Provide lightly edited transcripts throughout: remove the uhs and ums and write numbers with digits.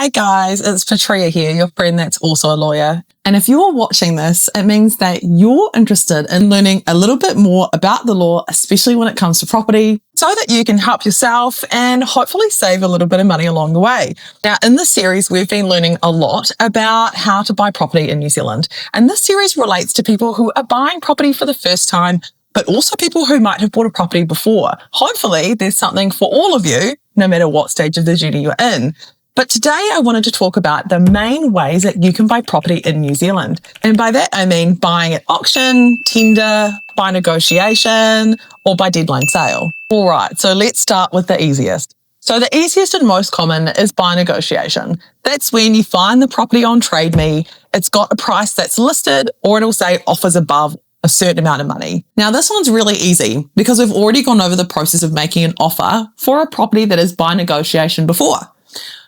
Hi guys, it's Petrea here, your friend that's also a lawyer. And if you're watching this, it means that you're interested in learning a little bit more about the law, especially when it comes to property, so that you can help yourself and hopefully save a little bit of money along the way. Now, in this series, we've been learning a lot about how to buy property in New Zealand. And this series relates to people who are buying property for the first time, but also people who might have bought a property before. Hopefully, there's something for all of you, no matter what stage of the journey you're in. But today I wanted to talk about the main ways that you can buy property in New Zealand. And by that, I mean buying at auction, tender, by negotiation, or by deadline sale. All right, so let's start with the easiest. So the easiest and most common is by negotiation. That's when you find the property on Trade Me, it's got a price that's listed, or it'll say offers above a certain amount of money. Now, this one's really easy because we've already gone over the process of making an offer for a property that is by negotiation before.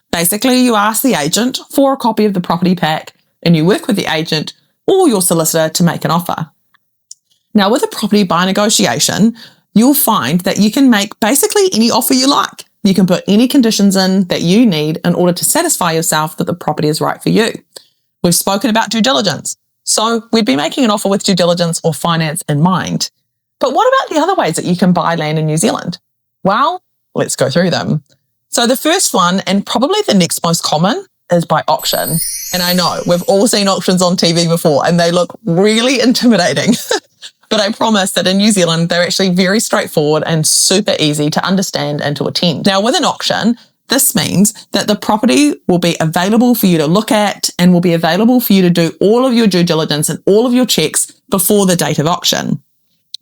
Basically, you ask the agent for a copy of the property pack and you work with the agent or your solicitor to make an offer. Now, with a property by negotiation, you'll find that you can make basically any offer you like. You can put any conditions in that you need in order to satisfy yourself that the property is right for you. We've spoken about due diligence. So we'd be making an offer with due diligence or finance in mind. But what about the other ways that you can buy land in New Zealand? Well, let's go through them. So the first one, and probably the next most common, is by auction. And I know we've all seen auctions on TV before and they look really intimidating. But I promise that in New Zealand, they're actually very straightforward and super easy to understand and to attend. Now, with an auction, this means that the property will be available for you to look at and will be available for you to do all of your due diligence and all of your checks before the date of auction.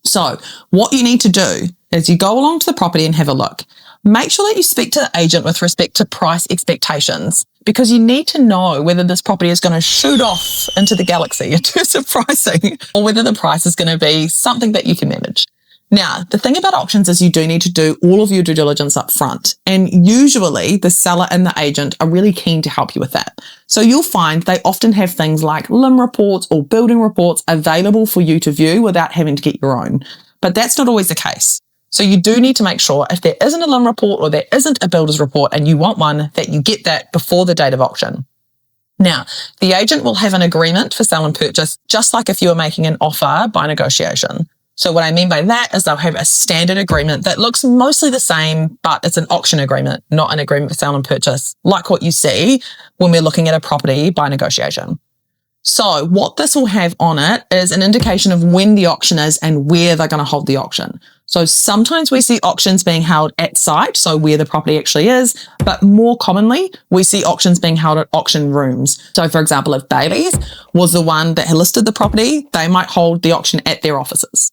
So what you need to do is you go along to the property and have a look. Make sure that you speak to the agent with respect to price expectations, because you need to know whether this property is going to shoot off into the galaxy in terms of pricing, or whether the price is going to be something that you can manage. Now, the thing about auctions is you do need to do all of your due diligence up front. And usually the seller and the agent are really keen to help you with that. So you'll find they often have things like LIM reports or building reports available for you to view without having to get your own. But that's not always the case. So you do need to make sure if there isn't a LIM report or there isn't a builder's report and you want one, that you get that before the date of auction. Now, the agent will have an agreement for sale and purchase, just like if you were making an offer by negotiation. So what I mean by that is they'll have a standard agreement that looks mostly the same, but it's an auction agreement, not an agreement for sale and purchase, like what you see when we're looking at a property by negotiation. So what this will have on it is an indication of when the auction is and where they're going to hold the auction. So sometimes we see auctions being held at site, so where the property actually is, but more commonly we see auctions being held at auction rooms. So for example, if Bailey's was the one that had listed the property, they might hold the auction at their offices.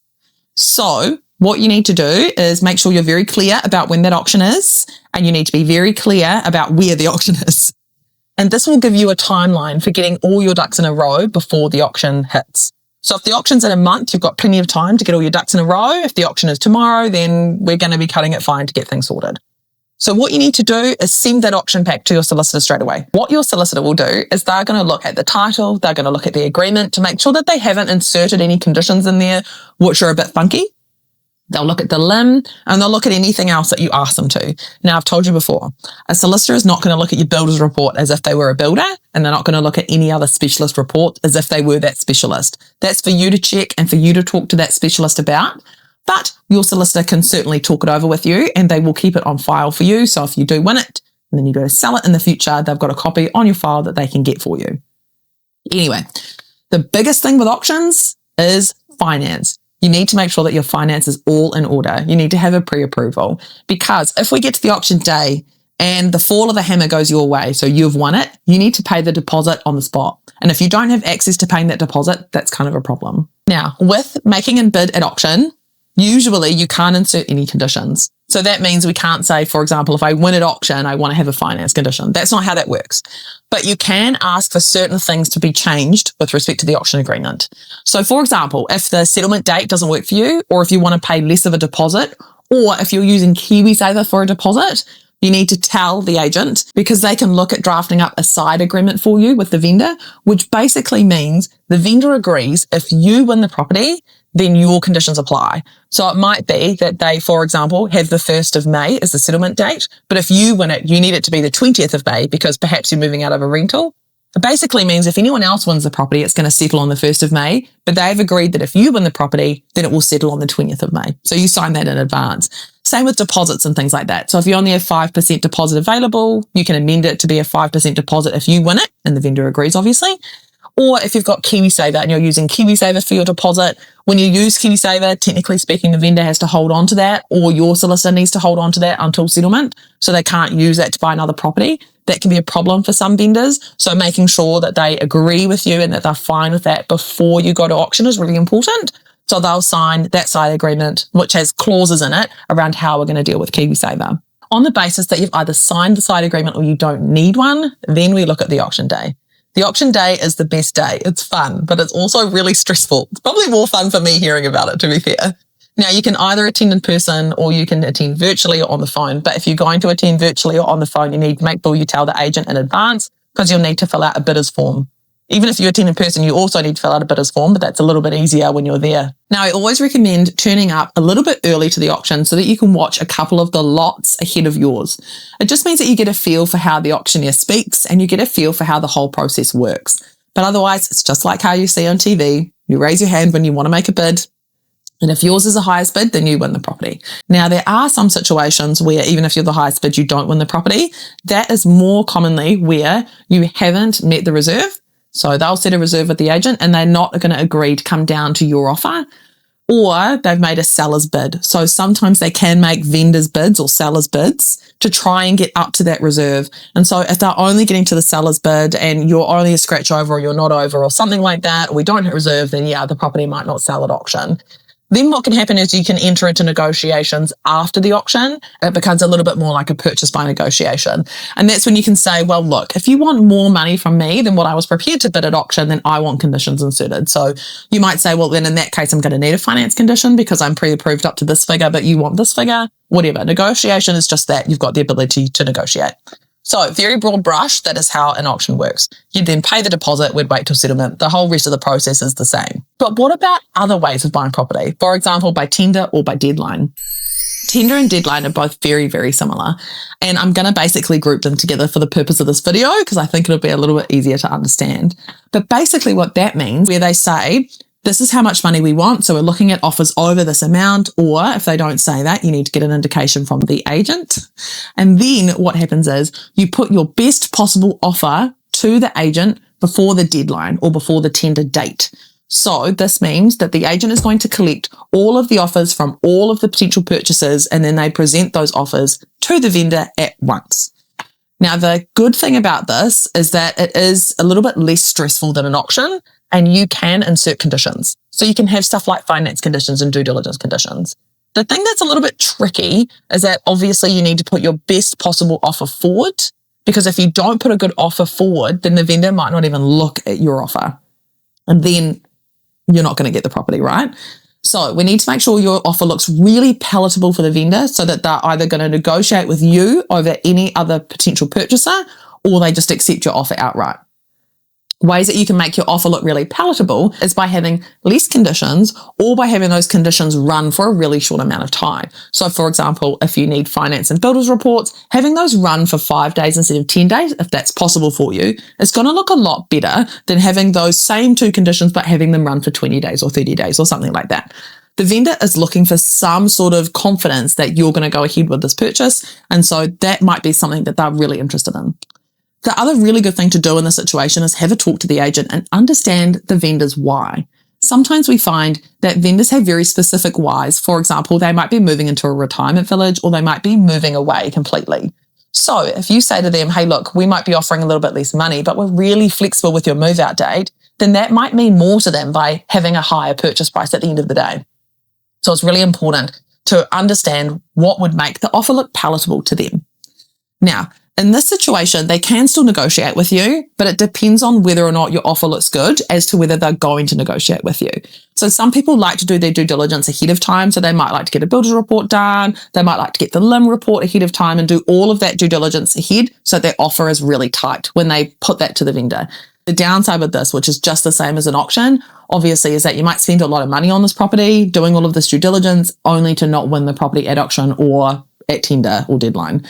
So what you need to do is make sure you're very clear about when that auction is, and you need to be very clear about where the auction is. And this will give you a timeline for getting all your ducks in a row before the auction hits. So if the auction's in a month, you've got plenty of time to get all your ducks in a row. If the auction is tomorrow, then we're going to be cutting it fine to get things sorted. So what you need to do is send that auction pack to your solicitor straight away. What your solicitor will do is they're going to look at the title, they're going to look at the agreement to make sure that they haven't inserted any conditions in there which are a bit funky. They'll look at the LIM and they'll look at anything else that you ask them to. Now, I've told you before, a solicitor is not going to look at your builder's report as if they were a builder, and they're not going to look at any other specialist report as if they were that specialist. That's for you to check and for you to talk to that specialist about. But your solicitor can certainly talk it over with you and they will keep it on file for you. So if you do win it and then you go to sell it in the future, they've got a copy on your file that they can get for you. Anyway, the biggest thing with auctions is finance. You need to make sure that your finance is all in order. You need to have a pre-approval, because if we get to the auction day and the fall of the hammer goes your way, so you've won it, you need to pay the deposit on the spot. And if you don't have access to paying that deposit, that's kind of a problem. Now, with making a bid at auction, usually you can't insert any conditions. So that means we can't say, for example, if I win at auction, I want to have a finance condition. That's not how that works. But you can ask for certain things to be changed with respect to the auction agreement. So for example, if the settlement date doesn't work for you, or if you want to pay less of a deposit, or if you're using KiwiSaver for a deposit, you need to tell the agent, because they can look at drafting up a side agreement for you with the vendor, which basically means the vendor agrees if you win the property, then your conditions apply. So it might be that they, for example, have the 1st of May as the settlement date, but if you win it, you need it to be the 20th of May because perhaps you're moving out of a rental. It basically means if anyone else wins the property, it's going to settle on the 1st of May, but they've agreed that if you win the property, then it will settle on the 20th of May. So you sign that in advance. Same with deposits and things like that. So if you only have 5% deposit available, you can amend it to be a 5% deposit if you win it, and the vendor agrees, obviously. Or if you've got KiwiSaver and you're using KiwiSaver for your deposit, when you use KiwiSaver, technically speaking, the vendor has to hold on to that, or your solicitor needs to hold on to that until settlement. So they can't use that to buy another property. That can be a problem for some vendors. So making sure that they agree with you and that they're fine with that before you go to auction is really important. So they'll sign that side agreement, which has clauses in it around how we're going to deal with KiwiSaver. On the basis that you've either signed the side agreement or you don't need one, then we look at the auction day. The auction day is the best day. It's fun, but it's also really stressful. It's probably more fun for me hearing about it, to be fair. Now, you can either attend in person or you can attend virtually or on the phone. But if you're going to attend virtually or on the phone, you need to make sure you tell the agent in advance because you'll need to fill out a bidder's form. Even if you attend in person, you also need to fill out a bidder's form, but that's a little bit easier when you're there. Now, I always recommend turning up a little bit early to the auction so that you can watch a couple of the lots ahead of yours. It just means that you get a feel for how the auctioneer speaks and you get a feel for how the whole process works. But otherwise, it's just like how you see on TV. You raise your hand when you want to make a bid. And if yours is the highest bid, then you win the property. Now, there are some situations where even if you're the highest bid, you don't win the property. That is more commonly where you haven't met the reserve. So they'll set a reserve with the agent and they're not going to agree to come down to your offer, or they've made a seller's bid. So sometimes they can make vendors' bids or sellers' bids to try and get up to that reserve. And so if they're only getting to the seller's bid and you're only a scratch over or you're not over or something like that, or we don't hit reserve, then yeah, the property might not sell at auction. Then what can happen is you can enter into negotiations after the auction. It becomes a little bit more like a purchase by negotiation. And that's when you can say, well, look, if you want more money from me than what I was prepared to bid at auction, then I want conditions inserted. So you might say, well, then in that case, I'm going to need a finance condition because I'm pre-approved up to this figure, but you want this figure, whatever. Negotiation is just that. You've got the ability to negotiate. So very broad brush, that is how an auction works. You'd then pay the deposit, we'd wait till settlement. The whole rest of the process is the same. But what about other ways of buying property? For example, by tender or by deadline. Tender and deadline are both very, very similar. And I'm going to basically group them together for the purpose of this video because I think it'll be a little bit easier to understand. But basically what that means, where they say, this is how much money we want, so we're looking at offers over this amount, or if they don't say that, you need to get an indication from the agent. And then what happens is you put your best possible offer to the agent before the deadline or before the tender date. So this means that the agent is going to collect all of the offers from all of the potential purchasers, and then they present those offers to the vendor at once. Now, the good thing about this is that it is a little bit less stressful than an auction, and you can insert conditions. So you can have stuff like finance conditions and due diligence conditions. The thing that's a little bit tricky is that obviously you need to put your best possible offer forward, because if you don't put a good offer forward, then the vendor might not even look at your offer. And then you're not going to get the property, right? So we need to make sure your offer looks really palatable for the vendor so that they're either going to negotiate with you over any other potential purchaser or they just accept your offer outright. Ways that you can make your offer look really palatable is by having less conditions or by having those conditions run for a really short amount of time. So for example, if you need finance and builders reports, having those run for 5 days instead of 10 days, if that's possible for you, it's going to look a lot better than having those same two conditions but having them run for 20 days or 30 days or something like that. The vendor is looking for some sort of confidence that you're going to go ahead with this purchase, and so that might be something that they're really interested in. The other really good thing to do in this situation is have a talk to the agent and understand the vendor's why. Sometimes we find that vendors have very specific whys. For example, they might be moving into a retirement village or they might be moving away completely. So if you say to them, hey, look, we might be offering a little bit less money, but we're really flexible with your move out date, then that might mean more to them by having a higher purchase price at the end of the day. So it's really important to understand what would make the offer look palatable to them. Now, in this situation, they can still negotiate with you, but it depends on whether or not your offer looks good as to whether they're going to negotiate with you. So some people like to do their due diligence ahead of time. So they might like to get a builder's report done. They might like to get the LIM report ahead of time and do all of that due diligence ahead so their offer is really tight when they put that to the vendor. The downside with this, which is just the same as an auction, obviously, is that you might spend a lot of money on this property, doing all of this due diligence, only to not win the property at auction or at tender or deadline.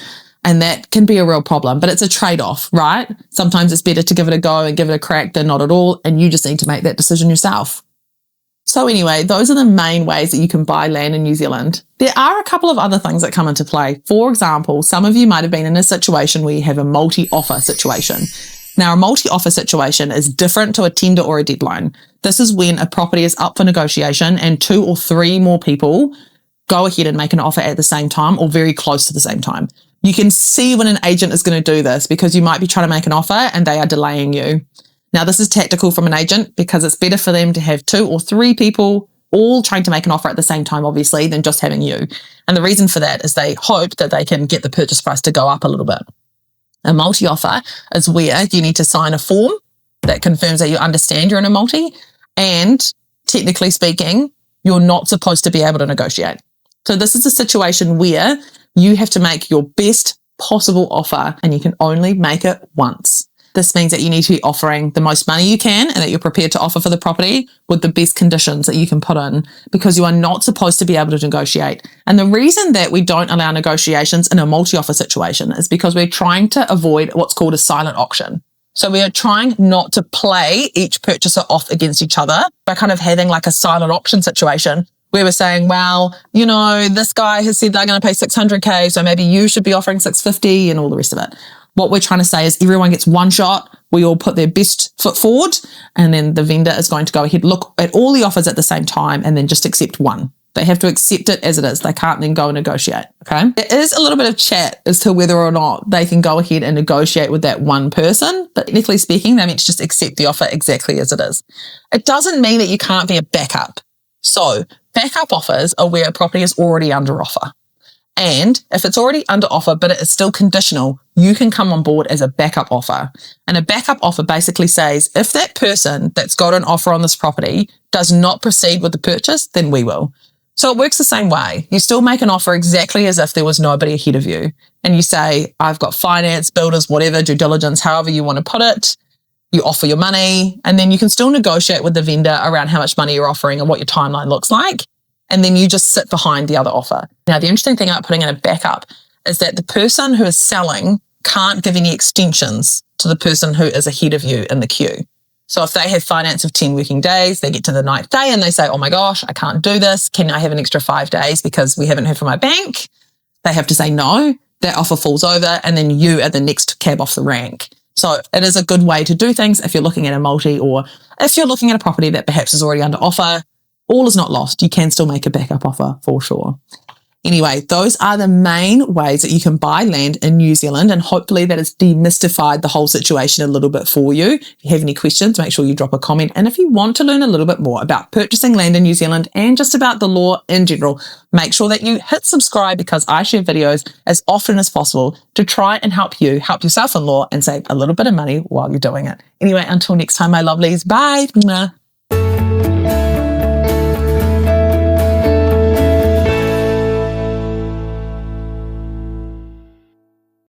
And that can be a real problem, but it's a trade-off, right? Sometimes it's better to give it a go and give it a crack than not at all, and you just need to make that decision yourself. So anyway, those are the main ways that you can buy land in New Zealand. There are a couple of other things that come into play. For example, some of you might have been in a situation where you have a multi-offer situation. Now, a multi-offer situation is different to a tender or a deadline. This is when a property is up for negotiation and 2 or 3 more people go ahead and make an offer at the same time or very close to the same time. You can see when an agent is going to do this because you might be trying to make an offer and they are delaying you. Now, this is tactical from an agent because it's better for them to have 2 or 3 people all trying to make an offer at the same time, obviously, than just having you. And the reason for that is they hope that they can get the purchase price to go up a little bit. A multi-offer is where you need to sign a form that confirms that you understand you're in a multi, and technically speaking, you're not supposed to be able to negotiate. So this is a situation where you have to make your best possible offer and you can only make it once. This means that you need to be offering the most money you can and that you're prepared to offer for the property with the best conditions that you can put in, because you are not supposed to be able to negotiate. And the reason that we don't allow negotiations in a multi-offer situation is because we're trying to avoid what's called a silent auction. So we are trying not to play each purchaser off against each other by kind of having like a silent auction situation where we're saying, well, you know, this guy has said they're going to pay 600K, so maybe you should be offering 650 and all the rest of it. What we're trying to say is everyone gets one shot. We all put their best foot forward, and then the vendor is going to go ahead, look at all the offers at the same time, and then just accept one. They have to accept it as it is. They can't then go and negotiate, okay? There is a little bit of chat as to whether or not they can go ahead and negotiate with that one person, but technically speaking, they're meant to just accept the offer exactly as it is. It doesn't mean that you can't be a backup. So backup offers are where a property is already under offer. And if it's already under offer, but it is still conditional, you can come on board as a backup offer. And a backup offer basically says, if that person that's got an offer on this property does not proceed with the purchase, then we will. So it works the same way. You still make an offer exactly as if there was nobody ahead of you. And you say, I've got finance, builders, whatever, due diligence, however you want to put it. You offer your money, and then you can still negotiate with the vendor around how much money you're offering and what your timeline looks like. And then you just sit behind the other offer. Now, the interesting thing about putting in a backup is that the person who is selling can't give any extensions to the person who is ahead of you in the queue. So if they have finance of 10 working days, they get to the 9th day and they say, oh my gosh, I can't do this. Can I have an extra 5 days because we haven't heard from my bank? They have to say no. That offer falls over, and then you are the next cab off the rank. So it is a good way to do things if you're looking at a multi, or if you're looking at a property that perhaps is already under offer. All is not lost. You can still make a backup offer for sure. Anyway, those are the main ways that you can buy land in New Zealand, and hopefully that has demystified the whole situation a little bit for you. If you have any questions, make sure you drop a comment. And if you want to learn a little bit more about purchasing land in New Zealand and just about the law in general, make sure that you hit subscribe, because I share videos as often as possible to try and help you help yourself in law and save a little bit of money while you're doing it. Anyway, until next time, my lovelies, bye.